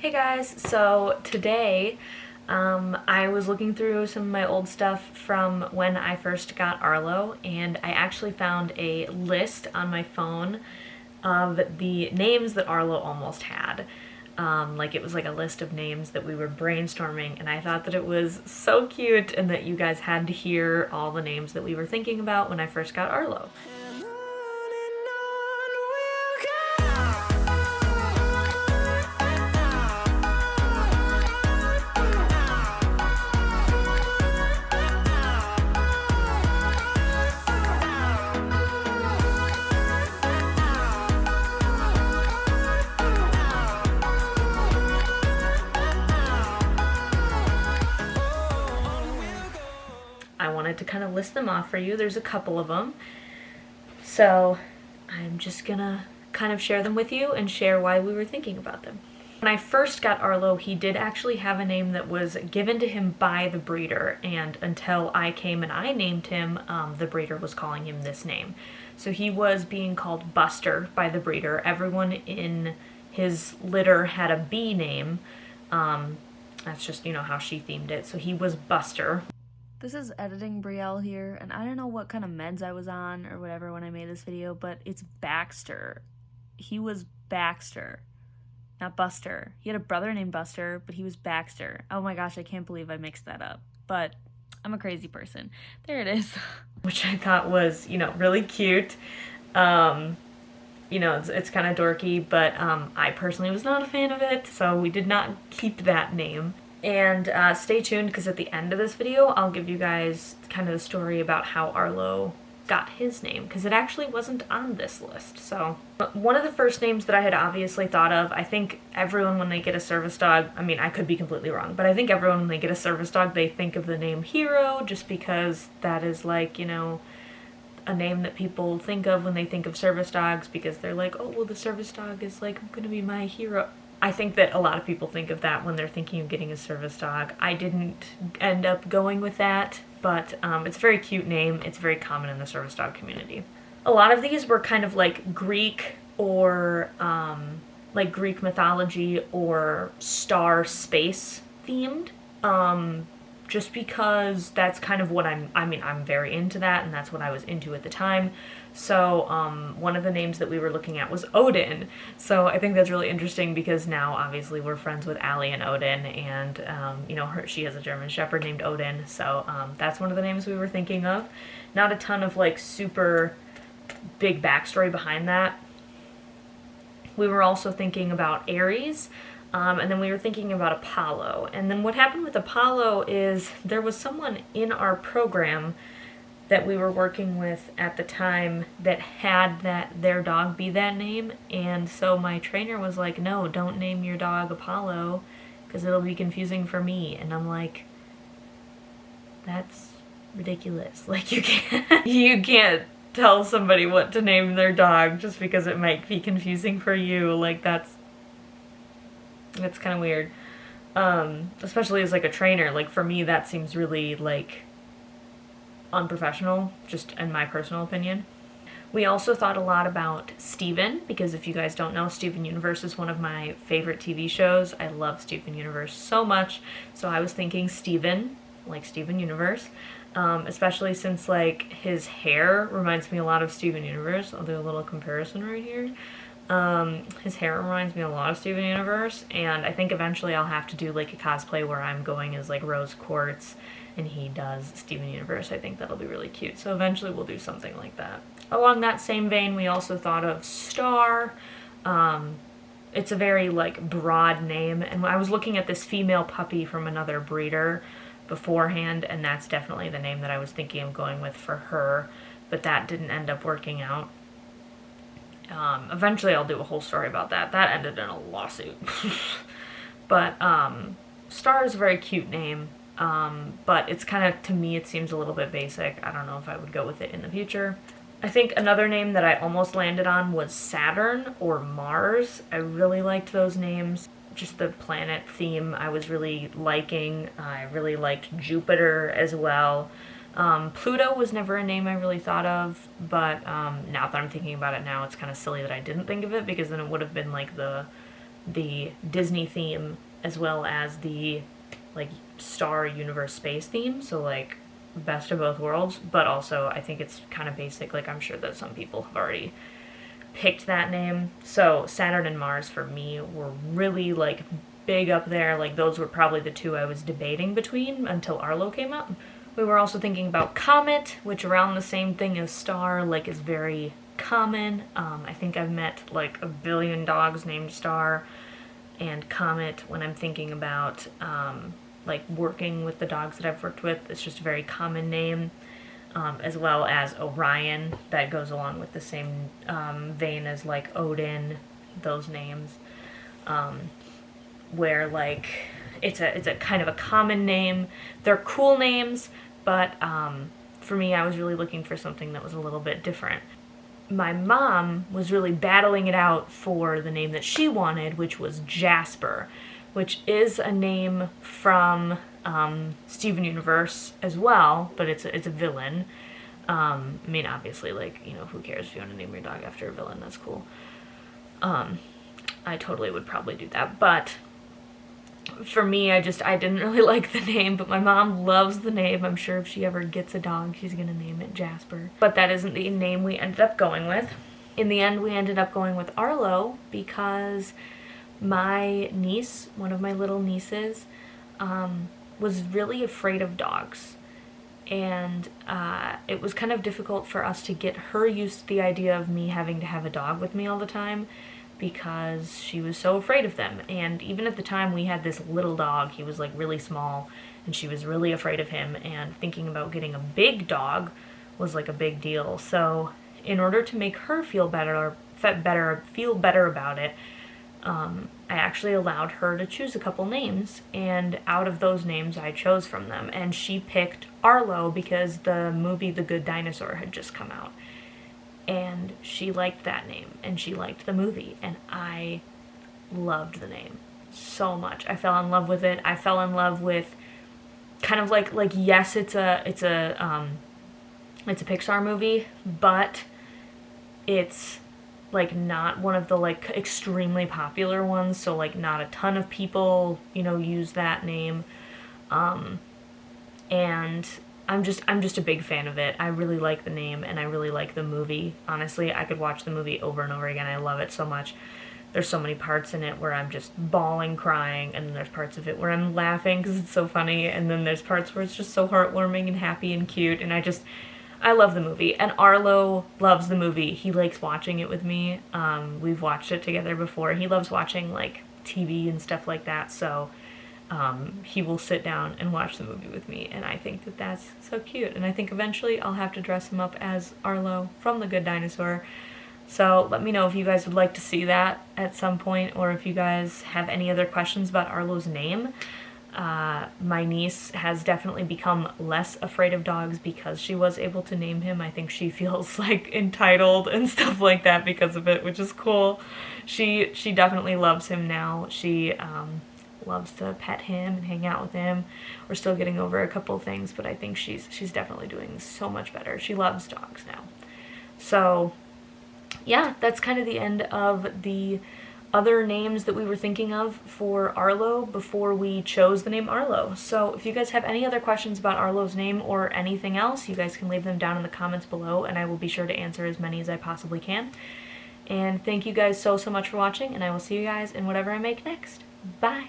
Hey guys, so today I was looking through some of my old stuff from when I first got Arlo, and I actually found a list on my phone of the names that Arlo almost had. Like it was like a list of names that we were brainstorming, and I thought that it was so cute and that you guys had to hear all the names that we were thinking about when I first got Arlo. I wanted to kind of list them off for you. There's a couple of them. So I'm just gonna kind of share them with you and share why we were thinking about them. When I first got Arlo, he did actually have a name that was given to him by the breeder, and until I came and I named him, the breeder was calling him this name. So he was being called Buster by the breeder. Everyone in his litter had a B name. That's just, how she themed it. So he was Buster. This is editing Brielle here, and I don't know what kind of meds I was on or whatever when I made this video, but it's Baxter. He was Baxter, not Buster. He had a brother named Buster, but he was Baxter. Oh my gosh, I can't believe I mixed that up. But I'm a crazy person. There it is. Which I thought was, really cute. It's kind of dorky, but I personally was not a fan of it, so we did not keep that name. And stay tuned, because at the end of this video, I'll give you guys kind of the story about how Arlo got his name, because it actually wasn't on this list. So one of the first names that I had obviously thought of, I think everyone when they get a service dog, I could be completely wrong, but I think everyone when they get a service dog, they think of the name Hero, just because that is like, a name that people think of when they think of service dogs, because they're like, oh, well, the service dog is like gonna be my hero. I think that a lot of people think of that when they're thinking of getting a service dog. I didn't end up going with that, but it's a very cute name. It's very common in the service dog community. A lot of these were kind of like Greek or like Greek mythology or star space themed. Just because that's kind of what I'm very into that, and that's what I was into at the time. So one of the names that we were looking at was Odin. So I think that's really interesting, because now obviously we're friends with Allie and Odin, and she has a German Shepherd named Odin. So that's one of the names we were thinking of. Not a ton of like super big backstory behind that. We were also thinking about Aries. And then we were thinking about Apollo. And then what happened with Apollo is there was someone in our program that we were working with at the time that had their dog be that name. And so my trainer was like, no, don't name your dog Apollo, because it'll be confusing for me. And I'm like, that's ridiculous. Like, you can't tell somebody what to name their dog just because it might be confusing for you. Like, that's kind of weird, especially as like a trainer. Like, for me, that seems really like unprofessional, just in my personal opinion. We also thought a lot about Steven, because if you guys don't know, Steven Universe is one of my favorite TV shows. I love Steven Universe so much, so I was thinking Steven, like Steven Universe, especially since like his hair reminds me a lot of Steven Universe. I'll do a little comparison right here. His hair reminds me a lot of Steven Universe, and I think eventually I'll have to do like a cosplay where I'm going as like Rose Quartz and he does Steven Universe. I think that'll be really cute. So eventually we'll do something like that. Along that same vein, we also thought of Star. It's a very like broad name, and I was looking at this female puppy from another breeder beforehand, and that's definitely the name that I was thinking of going with for her, but that didn't end up working out. Eventually I'll do a whole story about that. That ended in a lawsuit. But Star is a very cute name, but it's kind of, to me, it seems a little bit basic. I don't know if I would go with it in the future. I think another name that I almost landed on was Saturn or Mars. I really liked those names. Just the planet theme I was really liking. I really liked Jupiter as well. Pluto was never a name I really thought of, but now that I'm thinking about it now, it's kind of silly that I didn't think of it, because then it would have been like the the Disney theme as well as the like Star Universe space theme, so like best of both worlds, but also I think it's kind of basic. Like I'm sure that some people have already picked that name. So Saturn and Mars for me were really like big up there. Like those were probably the two I was debating between until Arlo came up. We were also thinking about Comet, which around the same thing as Star, like is very common. I think I've met like a billion dogs named Star and Comet when I'm thinking about like working with the dogs that I've worked with. It's just a very common name. As well as Orion, that goes along with the same vein as like Odin, those names, where like it's a kind of a common name. They're cool names, but for me, I was really looking for something that was a little bit different. My mom was really battling it out for the name that she wanted, which was Jasper, which is a name from Steven Universe as well, but it's a villain. I mean, obviously, like, you know, who cares if you want to name your dog after a villain? That's cool. I totally would probably do that, but for me, I didn't really like the name, but my mom loves the name. I'm sure if she ever gets a dog, she's gonna name it Jasper. But that isn't the name we ended up going with. In the end, we ended up going with Arlo because my niece, one of my little nieces, was really afraid of dogs. And it was kind of difficult for us to get her used to the idea of me having to have a dog with me all the time because she was so afraid of them. And even at the time we had this little dog, he was like really small, and she was really afraid of him, and thinking about getting a big dog was like a big deal. So in order to make her feel better about it, I actually allowed her to choose a couple names, and out of those names I chose from them, and she picked Arlo because the movie The Good Dinosaur had just come out, and she liked that name, and she liked the movie, and I loved the name so much. I fell in love with it. I fell in love with kind of like yes, it's a Pixar movie, but it's like not one of the like extremely popular ones, so like not a ton of people, you know, use that name. And I'm just a big fan of it. I really like the name, and I really like the movie. Honestly, I could watch the movie over and over again. I love it so much. There's so many parts in it where I'm just bawling, crying, and then there's parts of it where I'm laughing because it's so funny, and then there's parts where it's just so heartwarming and happy and cute, and I love the movie, and Arlo loves the movie. He likes watching it with me. We've watched it together before. He loves watching like TV and stuff like that, so he will sit down and watch the movie with me, and I think that that's so cute. And I think eventually I'll have to dress him up as Arlo from The Good Dinosaur. So let me know if you guys would like to see that at some point, or if you guys have any other questions about Arlo's name. My niece has definitely become less afraid of dogs because she was able to name him. I think she feels like entitled and stuff like that because of it, which is cool. She definitely loves him now. She loves to pet him and hang out with him. We're still getting over a couple of things, but I think she's definitely doing so much better. She loves dogs now. So yeah, that's kind of the end of the other names that we were thinking of for Arlo before we chose the name Arlo. So if you guys have any other questions about Arlo's name or anything else, you guys can leave them down in the comments below, and I will be sure to answer as many as I possibly can. And thank you guys so much for watching, and I will see you guys in whatever I make next. Bye!